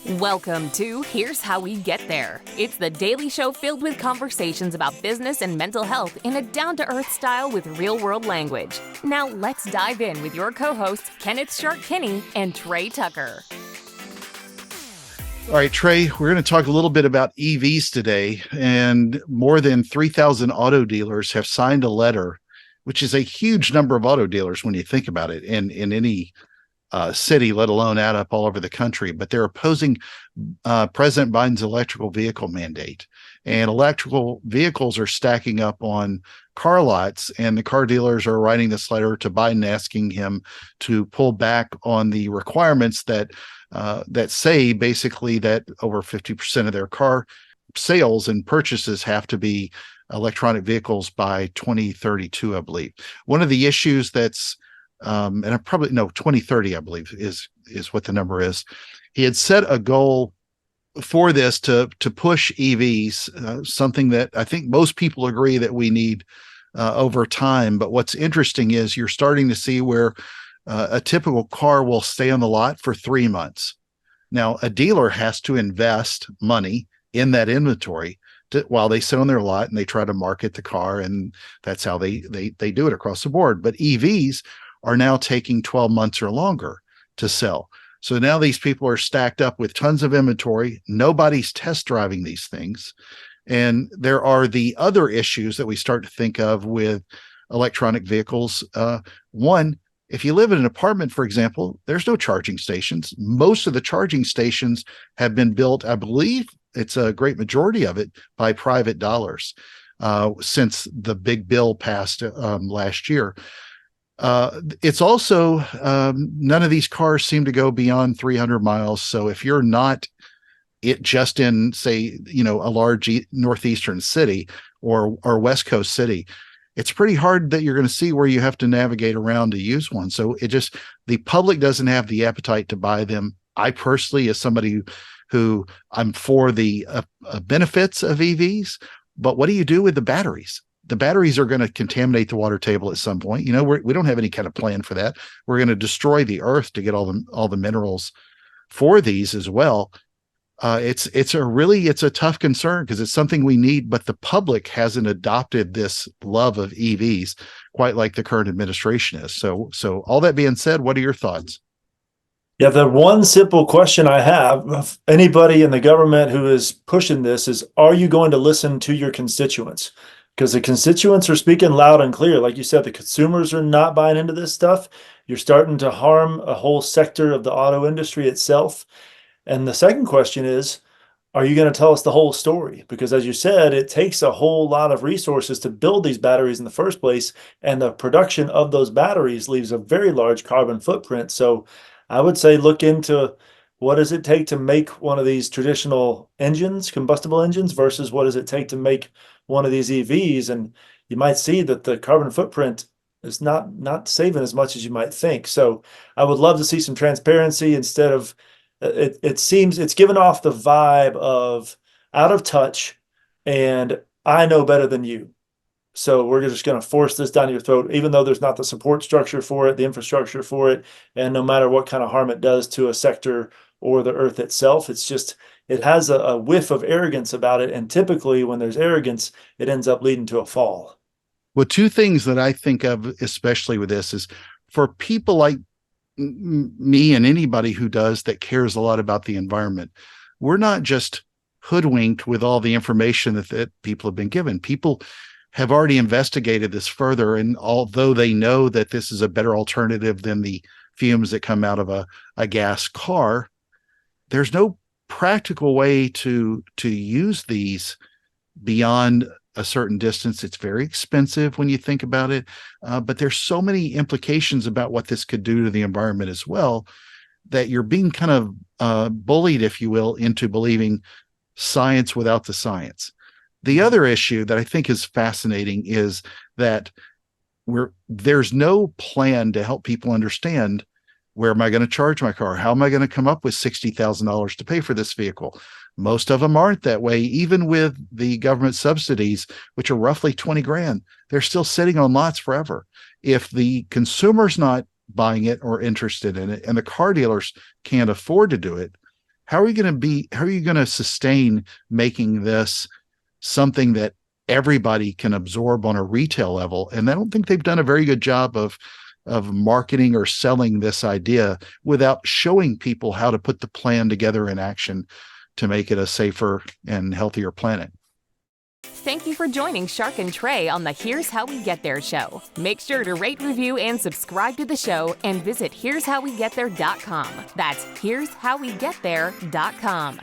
Welcome to Here's How We Get There. It's the daily show filled with conversations about business and mental health in a down-to-earth style with real-world language. Now let's dive in with your co-hosts, Kenneth Shark-Kinney and Trey Tucker. All right, Trey, we're going to talk a little bit about EVs today, and more than 3,000 auto dealers have signed a letter, which is a huge number of auto dealers when you think about it in any city, let alone add up all over the country. But they're opposing President Biden's electrical vehicle mandate. And electrical vehicles are stacking up on car lots, and the car dealers are writing this letter to Biden asking him to pull back on the requirements that say basically that over 50% of their car sales and purchases have to be electronic vehicles by 2032, I believe. One of the issues that's and I probably 2030, I believe is what the number is. He had set a goal for this to push EVs, something that I think most people agree that we need over time. But what's interesting is you're starting to see where a typical car will stay on the lot for 3 months. Now, a dealer has to invest money in that inventory while they sit on their lot and they try to market the car, and that's how they do it across the board. But EVs are now taking 12 months or longer to sell. So now these people are stacked up with tons of inventory. Nobody's test driving these things. And there are the other issues that we start to think of with electronic vehicles. One, if you live in an apartment, for example, there's no charging stations. Most of the charging stations have been built, I believe it's a great majority of it, by private dollars since the big bill passed last year. It's also none of these cars seem to go beyond 300 miles. So if you're not just in, say, a large northeastern city or West Coast city, it's pretty hard that you're going to see where you have to navigate around to use one. So the public doesn't have the appetite to buy them. I personally, as somebody who I'm for the benefits of EVs, but what do you do with the batteries? The batteries are going to contaminate the water table at some point. We don't have any kind of plan for that. We're going to destroy the earth to get all the minerals for these as well. It's a tough concern because it's something we need, but the public hasn't adopted this love of EVs quite like the current administration is. So all that being said, what are your thoughts? Yeah, the one simple question I have of anybody in the government who is pushing this is, are you going to listen to your constituents? Because the constituents are speaking loud and clear. Like you said, the consumers are not buying into this stuff. You're starting to harm a whole sector of the auto industry itself. And the second question is, are you going to tell us the whole story? Because as you said, it takes a whole lot of resources to build these batteries in the first place. And the production of those batteries leaves a very large carbon footprint. So I would say look into what does it take to make one of these traditional engines, combustible engines, versus what does it take to make one of these EVs, and you might see that the carbon footprint is not saving as much as you might think. So I would love to see some transparency instead of it seems it's given off the vibe of out of touch and I know better than you. So we're just going to force this down your throat, even though there's not the support structure for it, the infrastructure for it, and no matter what kind of harm it does to a sector or the earth itself, it has a whiff of arrogance about it. And typically when there's arrogance, it ends up leading to a fall. Well, two things that I think of, especially with this, is for people like me and anybody who that cares a lot about the environment, we're not just hoodwinked with all the information that people have been given. People have already investigated this further. And although they know that this is a better alternative than the fumes that come out of a gas car, there's no practical way to use these beyond a certain distance. It's very expensive when you think about it, but there's so many implications about what this could do to the environment as well, that you're being kind of bullied, if you will, into believing science without the science. The other issue that I think is fascinating is that there's no plan to help people understand, where am I going to charge my car? How am I going to come up with $60,000 to pay for this vehicle? Most of them aren't that way. Even with the government subsidies, which are roughly 20 grand, they're still sitting on lots forever. If the consumer's not buying it or interested in it, and the car dealers can't afford to do it, how are you going to sustain making this something that everybody can absorb on a retail level? And I don't think they've done a very good job of marketing or selling this idea without showing people how to put the plan together in action to make it a safer and healthier planet. Thank you for joining Shark and Trey on the Here's How We Get There show. Make sure to rate, review, and subscribe to the show and visit here'showwegetthere.com. That's here'showwegetthere.com.